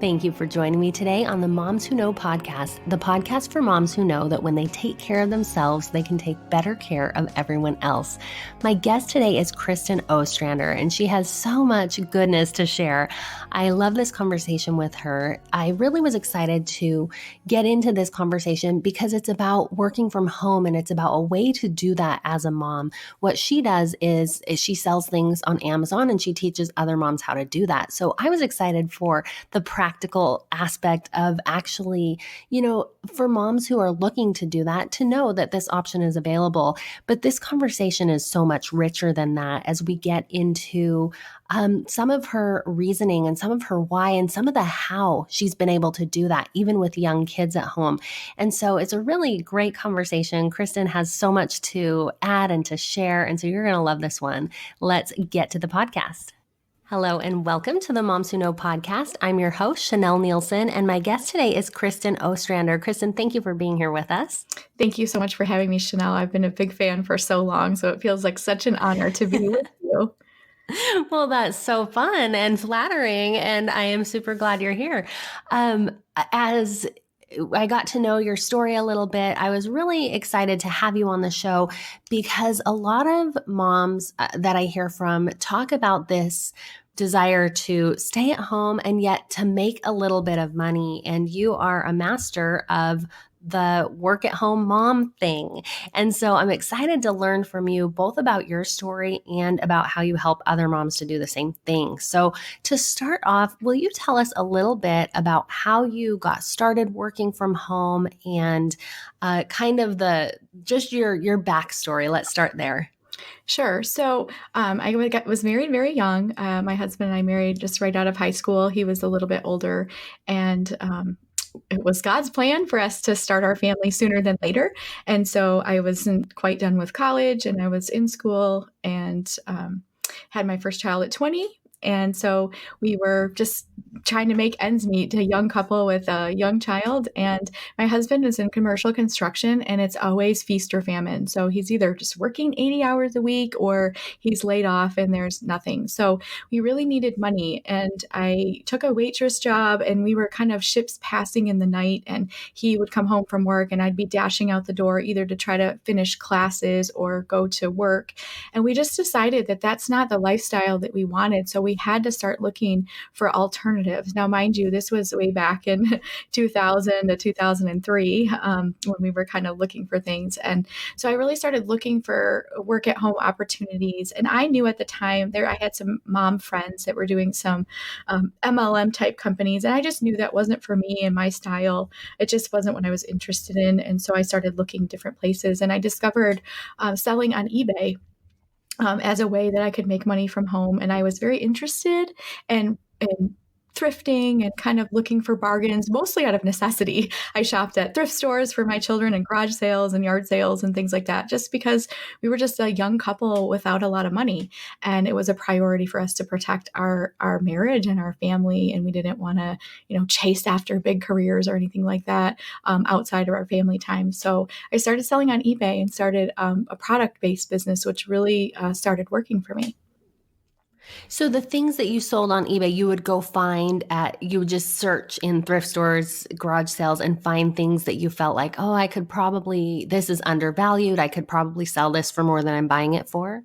Thank you for joining me today on the Moms Who Know podcast, the podcast for moms who know that when they take care of themselves, they can take better care of everyone else. My guest today is Kristin Ostrander, and she has so much goodness to share. I love this conversation with her. I really was excited to get into this conversation because it's about working from home and it's about a way to do that as a mom. What she does is she sells things on Amazon and she teaches other moms how to do that. So I was excited for the practical aspect of actually, for moms who are looking to do that, to know that this option is available. But this conversation is so much richer than that as we get into some of her reasoning and some of her why and some of the how she's been able to do that, even with young kids at home. And so it's a really great conversation. Kristin has so much to add and to share. And so you're going to love this one. Let's get to the podcast. Hello and welcome to the Moms Who Know podcast. I'm your host, Chanel Nielsen, and my guest today is Kristin Ostrander. Kristin, thank you for being here with us. Thank you so much for having me, Chanel. I've been a big fan for so long, so it feels like such an honor to be with you. Well, that's so fun and flattering, and I am super glad you're here. As I got to know your story a little bit, I was really excited to have you on the show because a lot of moms that I hear from talk about this desire to stay at home and yet to make a little bit of money. And you are a master of the work at home mom thing. And so I'm excited to learn from you both about your story and about how you help other moms to do the same thing. So to start off, will you tell us a little bit about how you got started working from home and kind of your backstory? Let's start there. Sure. So I was married very young. My husband and I married just right out of high school. He was a little bit older, and it was God's plan for us to start our family sooner than later. And so I wasn't quite done with college, and I was in school and had my first child at 20. And so we were just trying to make ends meet, a young couple with a young child. And my husband is in commercial construction, and it's always feast or famine. So he's either just working 80 hours a week or he's laid off and there's nothing. So we really needed money. And I took a waitress job, and we were kind of ships passing in the night. And he would come home from work and I'd be dashing out the door either to try to finish classes or go to work. And we just decided that that's not the lifestyle that we wanted. So we had to start looking for alternatives. Now, mind you, this was way back in 2000 to 2003 when we were kind of looking for things. And so I really started looking for work at home opportunities. And I knew at the time I had some mom friends that were doing some MLM type companies. And I just knew that wasn't for me and my style. It just wasn't what I was interested in. And so I started looking different places, and I discovered selling on eBay as a way that I could make money from home. And I was very interested in thrifting and kind of looking for bargains, mostly out of necessity. I shopped at thrift stores for my children and garage sales and yard sales and things like that, just because we were just a young couple without a lot of money. And it was a priority for us to protect our marriage and our family. And we didn't want to, chase after big careers or anything like that outside of our family time. So I started selling on eBay and started a product-based business, which really started working for me. So the things that you sold on eBay, you would you would just search in thrift stores, garage sales, and find things that you felt like, this is undervalued. I could probably sell this for more than I'm buying it for.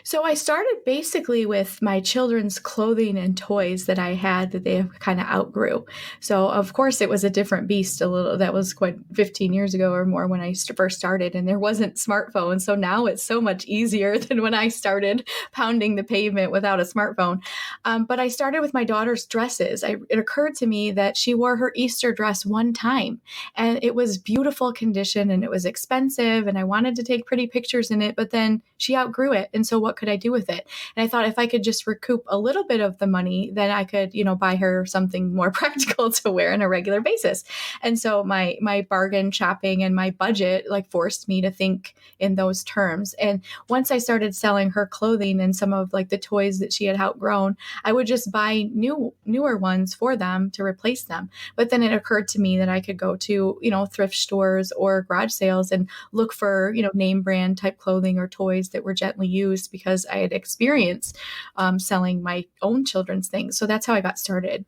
So I started basically with my children's clothing and toys that I had that they kind of outgrew. So of course it was a different beast that was quite 15 years ago or more when I first started, and there wasn't smartphones. So now it's so much easier than when I started pounding the pavement without a smartphone. But I started with my daughter's dresses. It occurred to me that she wore her Easter dress one time, and it was beautiful condition and it was expensive, and I wanted to take pretty pictures in it, but then she outgrew it. And so what could I do with it? And I thought if I could just recoup a little bit of the money, then I could, buy her something more practical to wear on a regular basis. And so my bargain shopping and my budget forced me to think in those terms. And once I started selling her clothing and some of the toys that she had outgrown, I would just buy newer ones for them to replace them. But then it occurred to me that I could go to, thrift stores or garage sales and look for, name brand type clothing or toys that were gently used because I had experience selling my own children's things. So that's how I got started.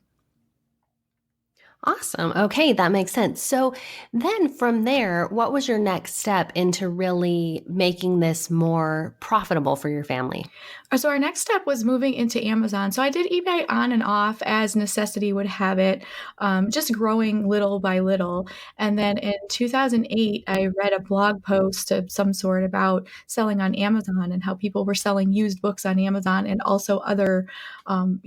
Awesome. Okay, that makes sense. So then from there, what was your next step into really making this more profitable for your family? So our next step was moving into Amazon. So I did eBay on and off as necessity would have it, just growing little by little. And then in 2008, I read a blog post of some sort about selling on Amazon and how people were selling used books on Amazon and also other,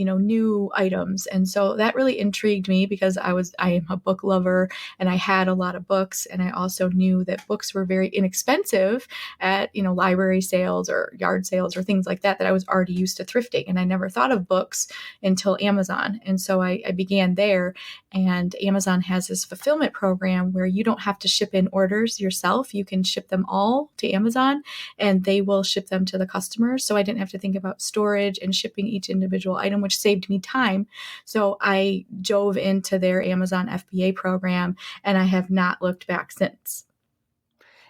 new items. And so that really intrigued me because I am a book lover and I had a lot of books, and I also knew that books were very inexpensive at library sales or yard sales or things like that I was already used to thrifting, and I never thought of books until Amazon. And so I began there, and Amazon has this fulfillment program where you don't have to ship in orders yourself. You can ship them all to Amazon and they will ship them to the customers. So I didn't have to think about storage and shipping each individual item, which saved me time. So I dove into their Amazon FBA program, and I have not looked back since.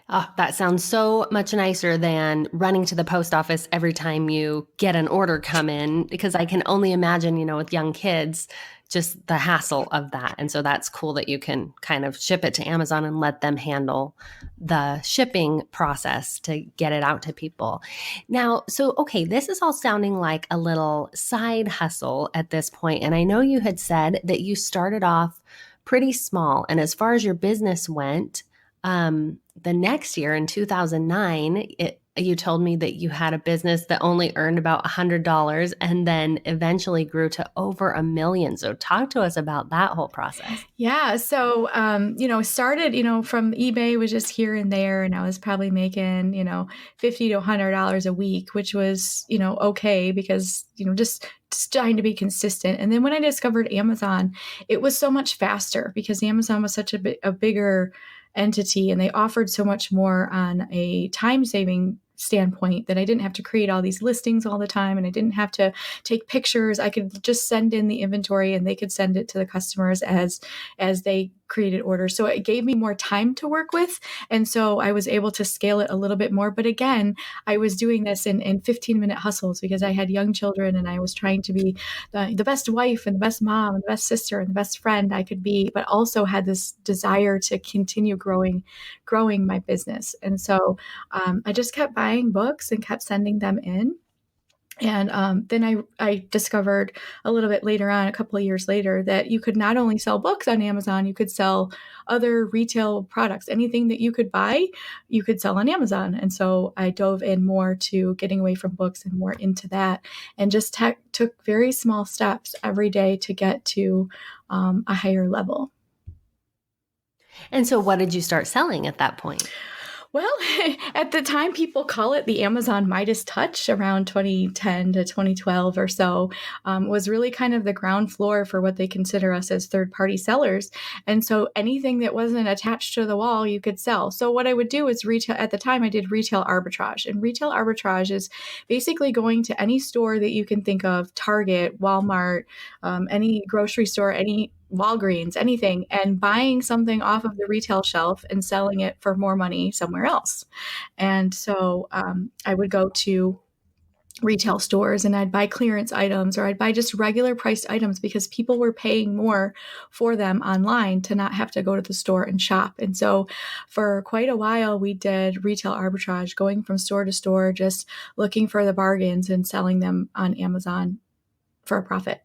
Oh, that sounds so much nicer than running to the post office every time you get an order come in, because I can only imagine, with young kids, just the hassle of that. And so that's cool that you can kind of ship it to Amazon and let them handle the shipping process to get it out to people. Now, so, okay, this is all sounding like a little side hustle at this point. And I know you had said that you started off pretty small. And as far as your business went, the next year in 2009, you told me that you had a business that only earned about $100 and then eventually grew to over $1 million. So talk to us about that whole process. Yeah. So, started, from eBay was just here and there, and I was probably making, $50 to $100 a week, which was, okay because, just trying to be consistent. And then when I discovered Amazon, it was so much faster because Amazon was such a bigger entity, and they offered so much more on a time saving standpoint that I didn't have to create all these listings all the time, and I didn't have to take pictures. I could just send in the inventory and they could send it to the customers as they created orders. So it gave me more time to work with. And so I was able to scale it a little bit more. But again, I was doing this in 15-minute hustles because I had young children and I was trying to be the best wife and the best mom and the best sister and the best friend I could be, but also had this desire to continue growing my business. And so I just kept buying books and kept sending them in. And then I discovered a little bit later on, a couple of years later, that you could not only sell books on Amazon, you could sell other retail products. Anything that you could buy, you could sell on Amazon. And so I dove in more to getting away from books and more into that, and just took very small steps every day to get to a higher level. And so what did you start selling at that point? Well, at the time, people call it the Amazon Midas touch around 2010 to 2012 or so, was really kind of the ground floor for what they consider us as third-party sellers. And so anything that wasn't attached to the wall, you could sell. So what I would do is retail. At the time, I did retail arbitrage. And retail arbitrage is basically going to any store that you can think of, Target, Walmart, any grocery store, any Walgreens, anything, and buying something off of the retail shelf and selling it for more money somewhere else. And so I would go to retail stores and I'd buy clearance items, or I'd buy just regular priced items because people were paying more for them online to not have to go to the store and shop. And so for quite a while, we did retail arbitrage, going from store to store, just looking for the bargains and selling them on Amazon for a profit.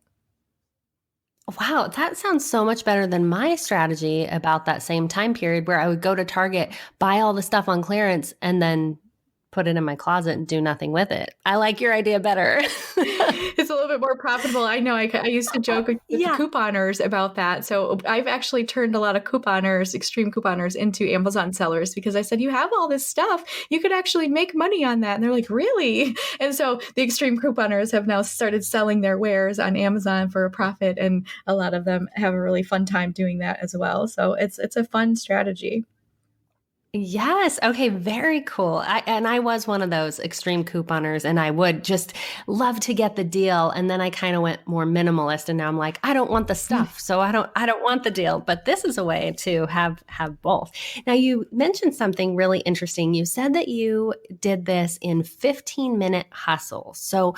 Wow, that sounds so much better than my strategy about that same time period where I would go to Target, buy all the stuff on clearance, and then put it in my closet and do nothing with it. I like your idea better. It's a little bit more profitable. I know I used to joke with the couponers about that. So I've actually turned a lot of couponers, extreme couponers, into Amazon sellers because I said, you have all this stuff. You could actually make money on that. And they're like, really? And so the extreme couponers have now started selling their wares on Amazon for a profit. And a lot of them have a really fun time doing that as well. So it's a fun strategy. Yes. Okay. Very cool. And I was one of those extreme couponers, and I would just love to get the deal. And then I kind of went more minimalist, and now I'm like, I don't want the stuff, so I don't want the deal. But this is a way to have both. Now, you mentioned something really interesting. You said that you did this in 15-minute hustles. So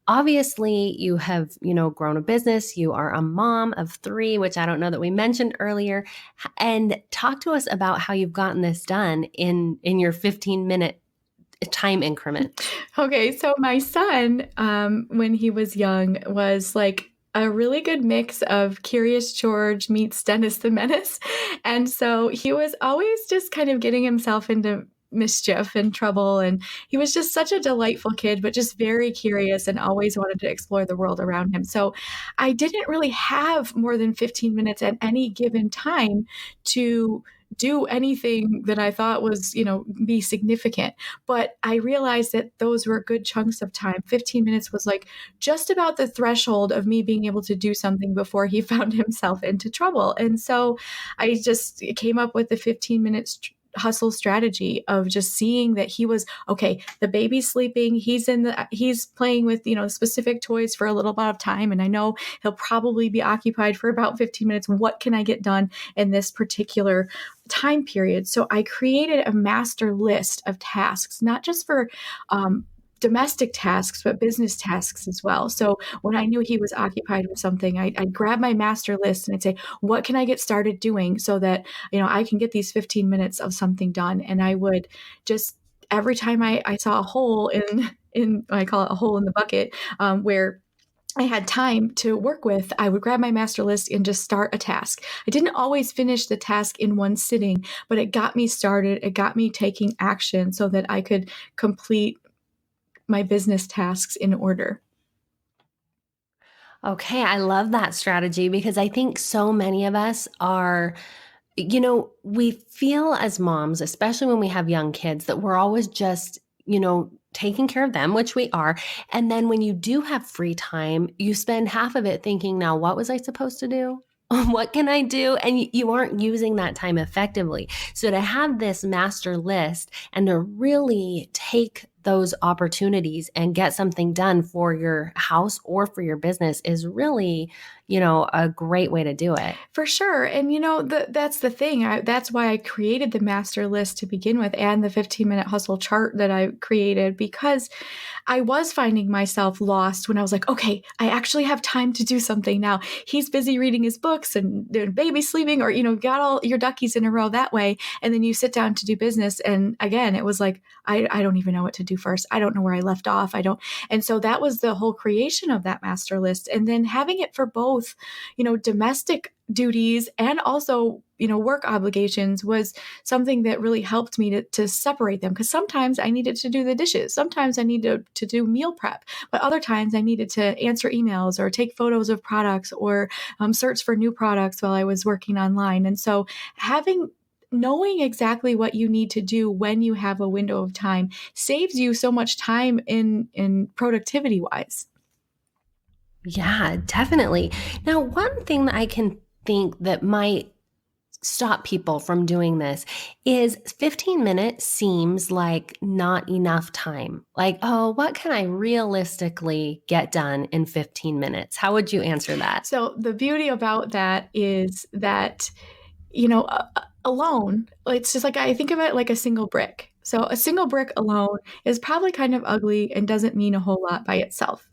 obviously you have, grown a business. You are a mom of three, which I don't know that we mentioned earlier. And talk to us about how you've gotten this done in your 15-minute time increment. Okay, so my son, when he was young, was like a really good mix of Curious George meets Dennis the Menace. And so he was always just kind of getting himself into mischief and trouble. And he was just such a delightful kid, but just very curious and always wanted to explore the world around him. So I didn't really have more than 15 minutes at any given time to do anything that I thought was, be significant. But I realized that those were good chunks of time. 15 minutes was like just about the threshold of me being able to do something before he found himself into trouble. And so I just came up with the 15 minutes hustle strategy of just seeing that he was okay. The baby's sleeping. He's playing with, specific toys for a little bit of time. And I know he'll probably be occupied for about 15 minutes. What can I get done in this particular time period? So I created a master list of tasks, not just for, domestic tasks, but business tasks as well. So when I knew he was occupied with something, I'd grab my master list and I'd say, what can I get started doing so that, I can get these 15 minutes of something done? And I would just, every time I saw a hole in, I call it a hole in the bucket, where I had time to work with, I would grab my master list and just start a task. I didn't always finish the task in one sitting, but it got me started. It got me taking action so that I could complete my business tasks in order. Okay, I love that strategy because I think so many of us are, we feel as moms, especially when we have young kids, that we're always just, taking care of them, which we are. And then when you do have free time, you spend half of it thinking, now, what was I supposed to do? What can I do? And you aren't using that time effectively. So to have this master list and to really take those opportunities and get something done for your house or for your business is really, a great way to do it. For sure. And, that's the thing. That's why I created the master list to begin with and the 15-minute hustle chart that I created, because I was finding myself lost when I was like, okay, I actually have time to do something now. He's busy reading his books and the baby's sleeping, or, got all your duckies in a row that way. And then you sit down to do business. And again, it was like, I don't even know what to do first. I don't know where I left off. And so that was the whole creation of that master list. And then having it for both, domestic duties and also, work obligations was something that really helped me to separate them. Because sometimes I needed to do the dishes. Sometimes I needed to do meal prep. But other times I needed to answer emails or take photos of products or search for new products while I was working online. And so knowing exactly what you need to do when you have a window of time saves you so much time in productivity wise. Yeah, definitely. Now, one thing that I can think that might stop people from doing this is 15 minutes seems like not enough time. Like, oh, what can I realistically get done in 15 minutes? How would you answer that? So the beauty about that is that, alone, it's just like, I think of it like a single brick. So a single brick alone is probably kind of ugly and doesn't mean a whole lot by itself.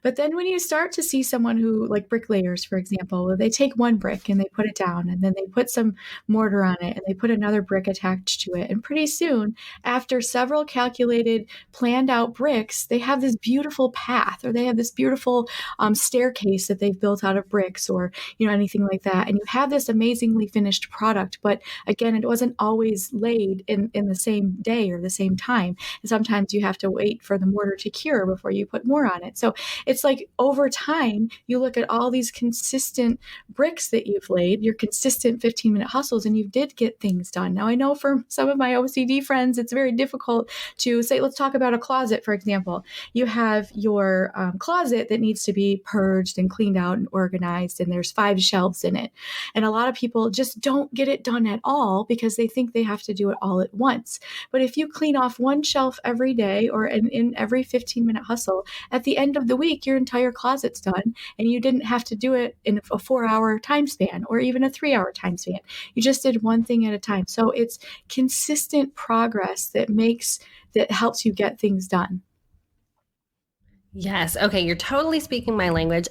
But then when you start to see someone who, like bricklayers, for example, they take one brick and they put it down and then they put some mortar on it and they put another brick attached to it. And pretty soon, after several calculated, planned out bricks, they have this beautiful path, or they have this beautiful staircase that they've built out of bricks, or, anything like that. And you have this amazingly finished product. But again, it wasn't always laid in the same day. day or the same time. And sometimes you have to wait for the mortar to cure before you put more on it. So it's like over time, you look at all these consistent bricks that you've laid, your consistent 15-minute hustles, and you did get things done. Now, I know for some of my OCD friends, it's very difficult to say, let's talk about a closet, for example. You have your closet that needs to be purged and cleaned out and organized, and there's 5 shelves in it. And a lot of people just don't get it done at all because they think they have to do it all at once. But if you clean off one shelf every day or in every 15-minute hustle, at the end of the week, your entire closet's done, and you didn't have to do it in a 4-hour time span or even a 3-hour time span. You just did one thing at a time. So it's consistent progress that helps you get things done. Yes. Okay. You're totally speaking my language.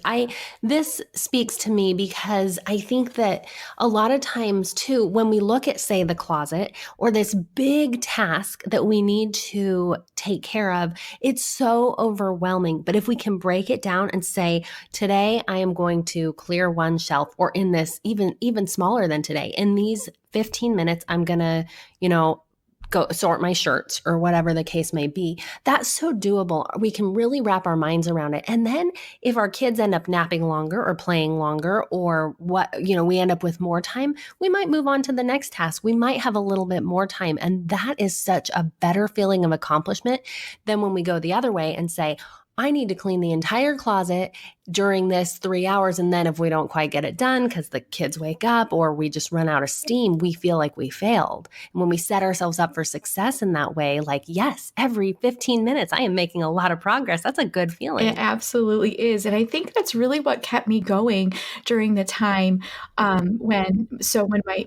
This speaks to me because I think that a lot of times too, when we look at, say, the closet or this big task that we need to take care of, it's so overwhelming. But if we can break it down and say, today I am going to clear one shelf, or in this even smaller than today, in these 15 minutes, I'm going to, go sort my shirts or whatever the case may be. That's so doable. We can really wrap our minds around it. And then if our kids end up napping longer or playing longer, or we end up with more time, we might move on to the next task. We might have a little bit more time. And that is such a better feeling of accomplishment than when we go the other way and say, I need to clean the entire closet during this 3 hours. And then if we don't quite get it done because the kids wake up or we just run out of steam, we feel like we failed. And when we set ourselves up for success in that way, like, yes, every 15 minutes, I am making a lot of progress. That's a good feeling. It absolutely is. And I think that's really what kept me going during the time when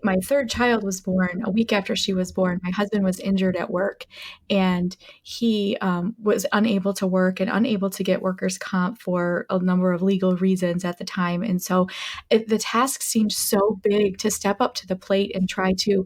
my third child was born, a week after she was born, my husband was injured at work, and he was unable to work and unable to get workers' comp for a number of legal reasons at the time. And so the task seemed so big to step up to the plate and try to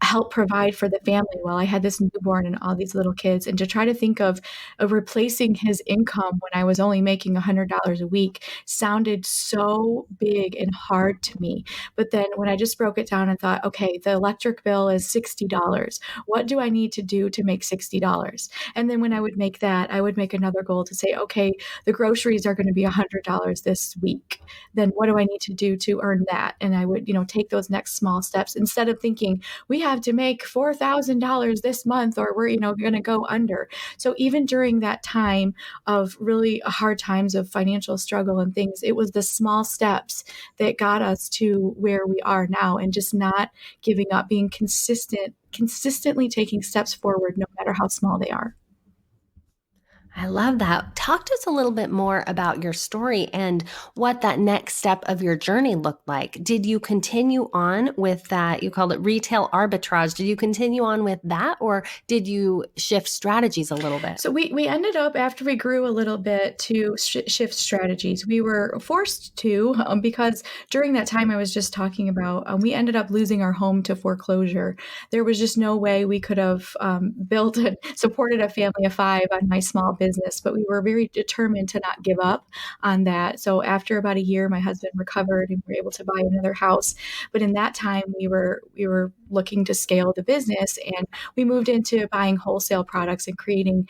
help provide for the family while I had this newborn and all these little kids, and to try to think of replacing his income when I was only making $100 a week sounded so big and hard to me. But then when I just broke it down and thought, okay, the electric bill is $60. What do I need to do to make $60? And then when I would make that, I would make another goal to say, okay, the groceries are going to be $100 this week. Then what do I need to do to earn that? And I would, take those next small steps instead of thinking we have to make $4,000 this month or we're, going to go under. So even during that time of really hard times of financial struggle and things, it was the small steps that got us to where we are now, and just not giving up, being consistently taking steps forward, no matter how small they are. I love that. Talk to us a little bit more about your story and what that next step of your journey looked like. Did you continue on with that? You called it retail arbitrage. Did you continue on with that, or did you shift strategies a little bit? So we ended up, after we grew a little bit, to shift strategies. We were forced to because during that time I was just talking about, we ended up losing our home to foreclosure. There was just no way we could have built and supported a family of 5 on my small business, but we were very determined to not give up on that. So after about a year, my husband recovered and we were able to buy another house. But in that time, we were looking to scale the business, and we moved into buying wholesale products and creating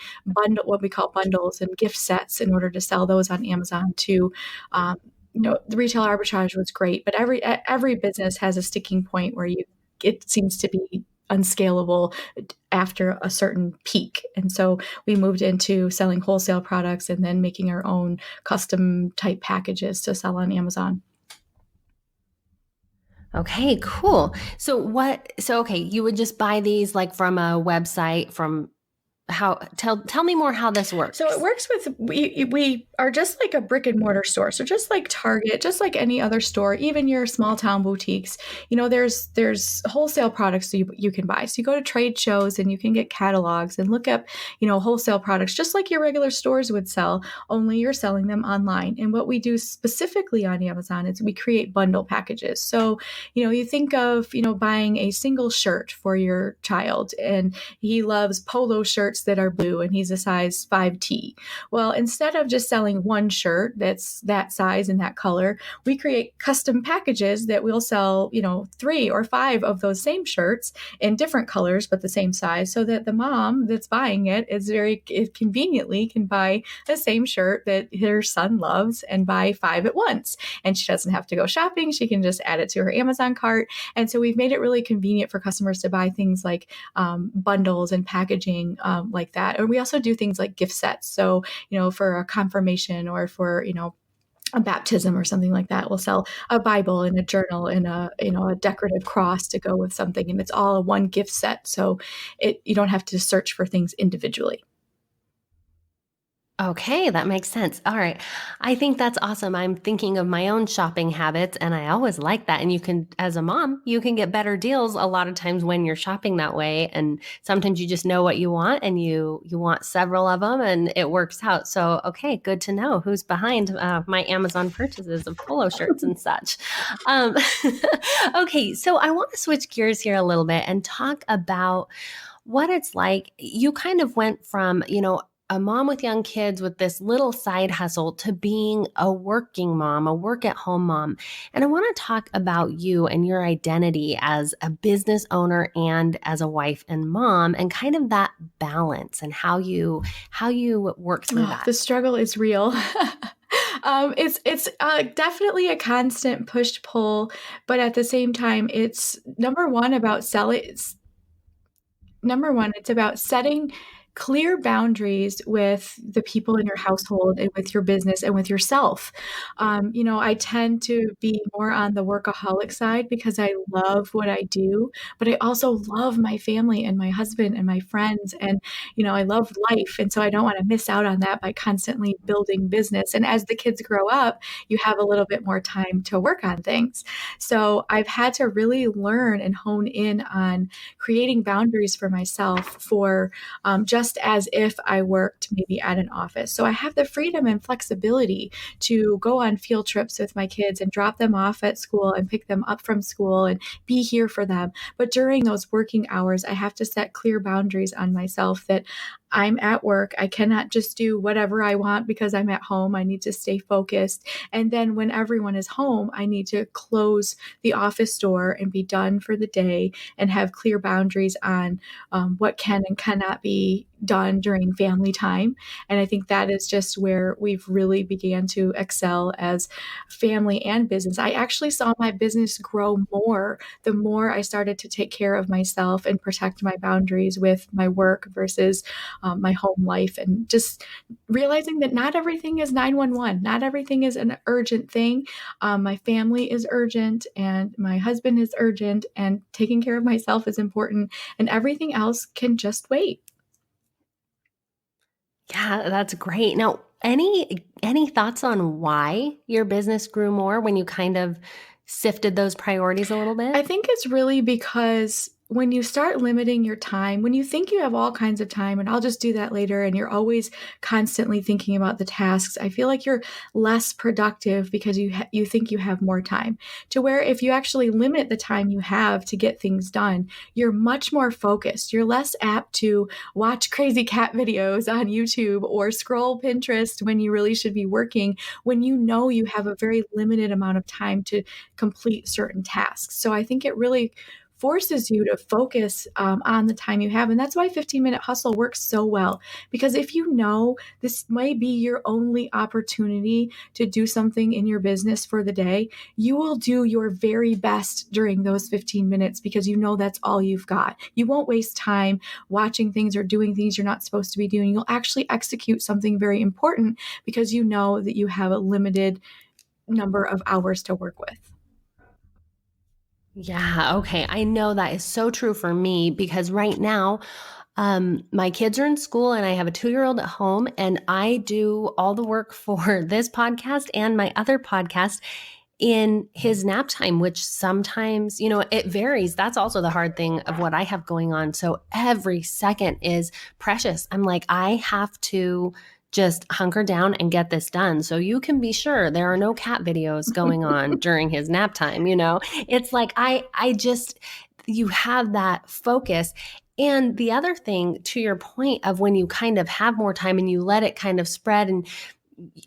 what we call bundles and gift sets in order to sell those on Amazon too. The retail arbitrage was great, but every business has a sticking point where it seems to be unscalable after a certain peak. And so we moved into selling wholesale products and then making our own custom type packages to sell on Amazon. Okay, cool. So you would just buy these like from a website, tell me more how this works. So it works with, we are just like a brick and mortar store. So just like Target, just like any other store, even your small town boutiques, there's wholesale products that you can buy. So you go to trade shows and you can get catalogs and look up, wholesale products, just like your regular stores would sell, only you're selling them online. And what we do specifically on Amazon is we create bundle packages. So, you think of, buying a single shirt for your child, and he loves polo shirts shirts that are blue and he's a size 5T. Well, instead of just selling one shirt that's that size and that color, we create custom packages that we'll sell, 3 or 5 of those same shirts in different colors, but the same size, so that the mom that's buying it conveniently can buy the same shirt that her son loves and buy 5 at once. And she doesn't have to go shopping. She can just add it to her Amazon cart. And so we've made it really convenient for customers to buy things like bundles and packaging like that. And we also do things like gift sets. So, for a confirmation or for, a baptism or something like that, we'll sell a Bible and a journal and a decorative cross to go with something, and it's all a one gift set. So you don't have to search for things individually. Okay, that makes sense. All right. I think that's awesome. I'm thinking of my own shopping habits, and I always like that. And you can, as a mom, you can get better deals a lot of times when you're shopping that way. And sometimes you just know what you want and you want several of them and it works out. So, okay, good to know who's behind my Amazon purchases of polo shirts and such. Um, okay, so I want to switch gears here a little bit and talk about what it's like. You kind of went from, a mom with young kids with this little side hustle to being a working mom, a work at home mom. And I want to talk about you and your identity as a business owner and as a wife and mom, and kind of that balance and how you work through that. The struggle is real. It's definitely a constant push-pull, but at the same time, it's number one, it's about setting clear boundaries with the people in your household and with your business and with yourself. I tend to be more on the workaholic side because I love what I do, but I also love my family and my husband and my friends. And, I love life. And so I don't want to miss out on that by constantly building business. And as the kids grow up, you have a little bit more time to work on things. So I've had to really learn and hone in on creating boundaries for myself for just as if I worked maybe at an office. So I have the freedom and flexibility to go on field trips with my kids and drop them off at school and pick them up from school and be here for them. But during those working hours, I have to set clear boundaries on myself that I'm at work. I cannot just do whatever I want because I'm at home. I need to stay focused. And then when everyone is home, I need to close the office door and be done for the day and have clear boundaries on what can and cannot be done during family time. And I think that is just where we've really began to excel as family and business. I actually saw my business grow more the more I started to take care of myself and protect my boundaries with my work versus my home life, and just realizing that not everything is 911. Not everything is an urgent thing. My family is urgent and my husband is urgent, and taking care of myself is important, and everything else can just wait. Yeah, that's great. Now, any thoughts on why your business grew more when you kind of sifted those priorities a little bit? I think it's really because when you start limiting your time, when you think you have all kinds of time and I'll just do that later, and you're always constantly thinking about the tasks, I feel like you're less productive because you think you have more time. To where if you actually limit the time you have to get things done, you're much more focused. You're less apt to watch crazy cat videos on YouTube or scroll Pinterest when you really should be working, when you know you have a very limited amount of time to complete certain tasks. So I think it really forces you to focus on the time you have. And that's why 15-minute hustle works so well. Because if you know this might be your only opportunity to do something in your business for the day, you will do your very best during those 15 minutes because you know that's all you've got. You won't waste time watching things or doing things you're not supposed to be doing. You'll actually execute something very important because you know that you have a limited number of hours to work with. Yeah, okay. I know that is so true for me because right now, my kids are in school and I have a 2-year-old at home, and I do all the work for this podcast and my other podcast in his nap time, which sometimes, it varies. That's also the hard thing of what I have going on. So every second is precious. I'm like, I have to just hunker down and get this done. So you can be sure there are no cat videos going on during his nap time. It's like, you have that focus. And the other thing, to your point of when you kind of have more time and you let it kind of spread and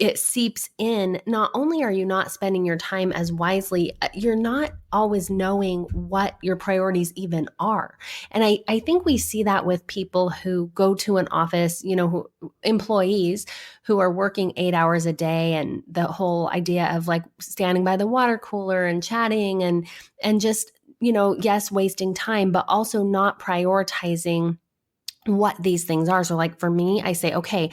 it seeps in, not only are you not spending your time as wisely, you're not always knowing what your priorities even are. And I think we see that with people who go to an office, employees who are working 8 hours a day, and the whole idea of like standing by the water cooler and chatting and just, yes, wasting time, but also not prioritizing what these things are. So like for me, I say, okay,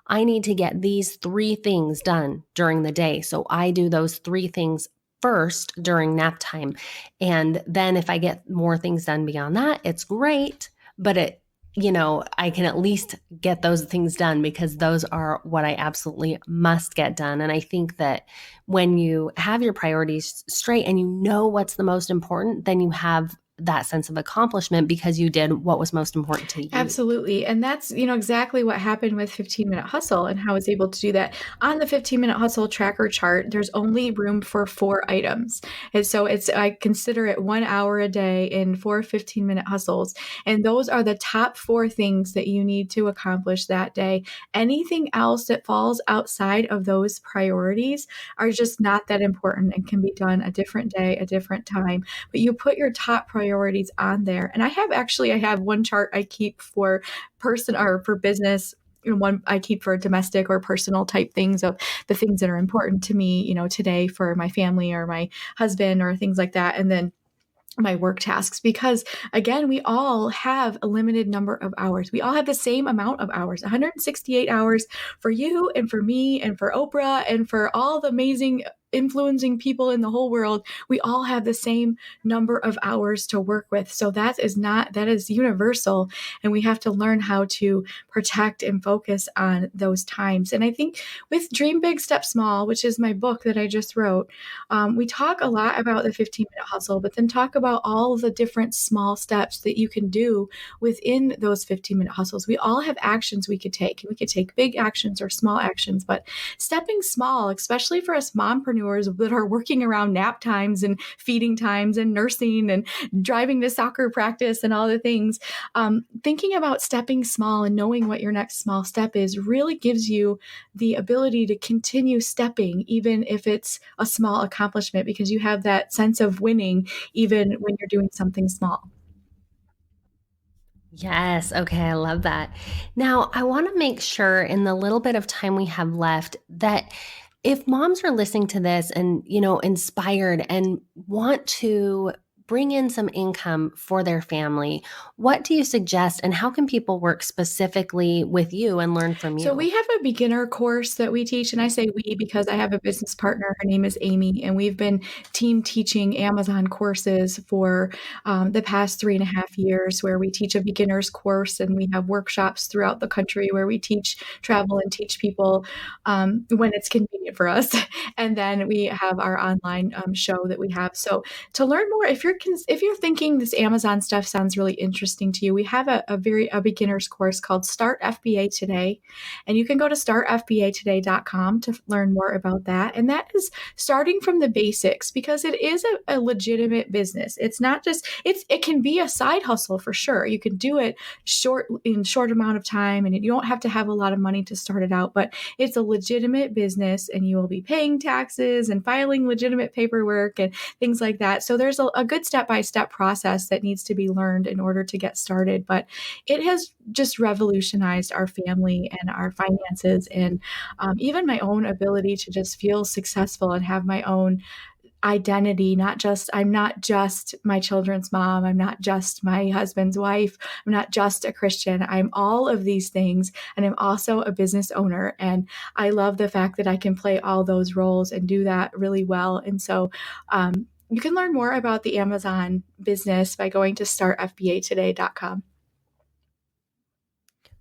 I need to get these 3 things done during the day. So I do those 3 things first during nap time. And then if I get more things done beyond that, it's great. But I can at least get those things done because those are what I absolutely must get done. And I think that when you have your priorities straight and you know what's the most important, then you have that sense of accomplishment because you did what was most important to you. Absolutely. And that's, exactly what happened with 15-Minute Hustle and how I was able to do that. On the 15-Minute Hustle tracker chart, there's only room for 4 items. And so I consider it 1 hour a day in 4 15-minute hustles. And those are the top 4 things that you need to accomplish that day. Anything else that falls outside of those priorities are just not that important and can be done a different day, a different time. But you put your top priorities on there. And I have one chart I keep for person or for business, and one I keep for domestic or personal type things of the things that are important to me, today for my family or my husband or things like that. And then my work tasks, because again, we all have a limited number of hours. We all have the same amount of hours, 168 hours for you and for me and for Oprah and for all the amazing influencing people in the whole world. We all have the same number of hours to work with. So that is universal. And we have to learn how to protect and focus on those times. And I think with Dream Big, Step Small, which is my book that I just wrote, we talk a lot about the 15-minute hustle, but then talk about all the different small steps that you can do within those 15-minute hustles. We all have actions we could take. We could take big actions or small actions, but stepping small, especially for us mompreneurs that are working around nap times and feeding times and nursing and driving to soccer practice and all the things, thinking about stepping small and knowing what your next small step is really gives you the ability to continue stepping, even if it's a small accomplishment, because you have that sense of winning even when you're doing something small. Yes. Okay. I love that. Now, I want to make sure in the little bit of time we have left that if moms are listening to this and, inspired and want to bring in some income for their family, what do you suggest and how can people work specifically with you and learn from you? So we have a beginner course that we teach, and I say we because I have a business partner. Her name is Amy, and we've been team teaching Amazon courses for the past 3.5 years, where we teach a beginner's course, and we have workshops throughout the country where we travel and teach people when it's convenient for us. And then we have our online show that we have. So to learn more, if you're thinking this Amazon stuff sounds really interesting to you, we have a beginner's course called Start FBA Today. And you can go to startfbatoday.com to learn more about that. And that is starting from the basics, because it is a legitimate business. It's not just, it can be a side hustle for sure. You can do it in short amount of time, and you don't have to have a lot of money to start it out, but it's a legitimate business and you will be paying taxes and filing legitimate paperwork and things like that. So there's a good step-by-step process that needs to be learned in order to get started. But it has just revolutionized our family and our finances, and even my own ability to just feel successful and have my own identity. I'm not just my children's mom. I'm not just my husband's wife. I'm not just a Christian. I'm all of these things. And I'm also a business owner. And I love the fact that I can play all those roles and do that really well. And so, you can learn more about the Amazon business by going to startfbatoday.com.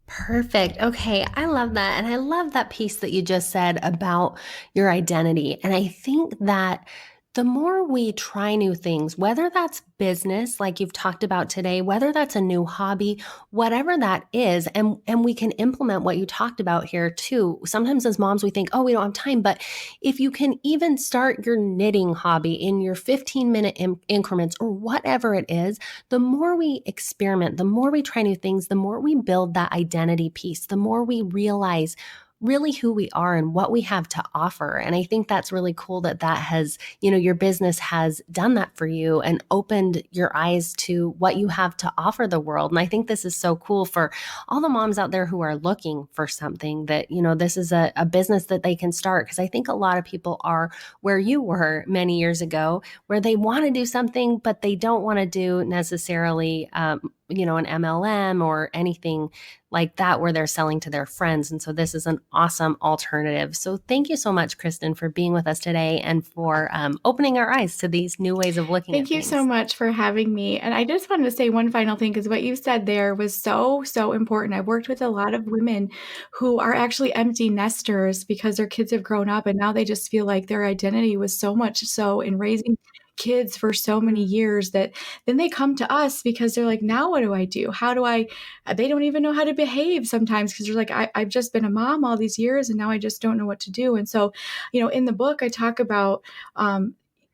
Perfect. Okay. I love that. And I love that piece that you just said about your identity. And I think that The more we try new things, whether that's business, like you've talked about today, whether that's a new hobby, whatever that is, and we can implement what you talked about here too. Sometimes as moms, we think, oh, we don't have time. But if you can even start your knitting hobby in your 15-minute increments or whatever it is, the more we experiment, the more we try new things, the more we build that identity piece, the more we realize really who we are and what we have to offer. And I think that's really cool that has, your business has done that for you and opened your eyes to what you have to offer the world. And I think this is so cool for all the moms out there who are looking for something that, this is a business that they can start. Because I think a lot of people are where you were many years ago, where they want to do something, but they don't want to do necessarily, an MLM or anything like that where they're selling to their friends. And so this is an awesome alternative. So thank you so much, Kristin, for being with us today and for opening our eyes to these new ways of looking at things. Thank you so much for having me. And I just wanted to say one final thing, because what you said there was so, so important. I've worked with a lot of women who are actually empty nesters because their kids have grown up and now they just feel like their identity was so much so in raising kids for so many years that then they come to us because they're like, now what do I do? How do I, they don't even know how to behave sometimes because they're like, I've just been a mom all these years and now I just don't know what to do. And so, in the book, I talk about,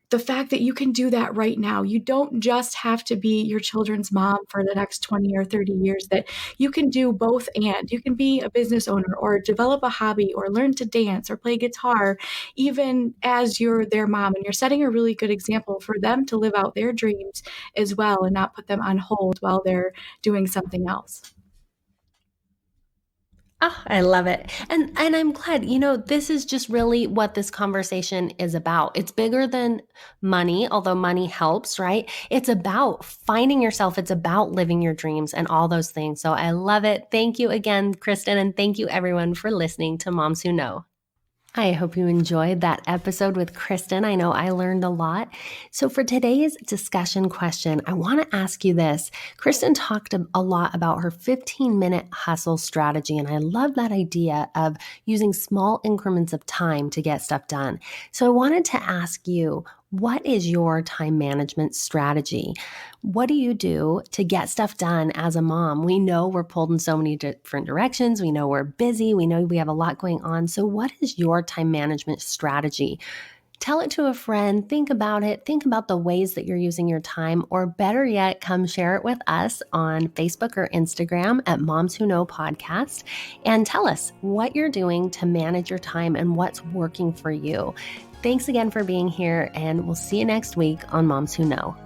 the fact that you can do that right now. You don't just have to be your children's mom for the next 20 or 30 years, that you can do both. And you can be a business owner or develop a hobby or learn to dance or play guitar, even as you're their mom. And you're setting a really good example for them to live out their dreams as well and not put them on hold while they're doing something else. Oh, I love it. And I'm glad, this is just really what this conversation is about. It's bigger than money, although money helps, right? It's about finding yourself. It's about living your dreams and all those things. So I love it. Thank you again, Kristin. And thank you everyone for listening to Moms Who Know. I hope you enjoyed that episode with Kristin. I know I learned a lot. So for today's discussion question, I want to ask you this. Kristin talked a lot about her 15-minute hustle strategy, and I love that idea of using small increments of time to get stuff done. So I wanted to ask you, what is your time management strategy? What do you do to get stuff done as a mom? We know we're pulled in so many different directions. We know we're busy. We know we have a lot going on. So what is your time management strategy? Tell it to a friend. Think about it. Think about the ways that you're using your time, or better yet, come share it with us on Facebook or Instagram at Moms Who Know Podcast, and tell us what you're doing to manage your time and what's working for you. Thanks again for being here, and we'll see you next week on Moms Who Know.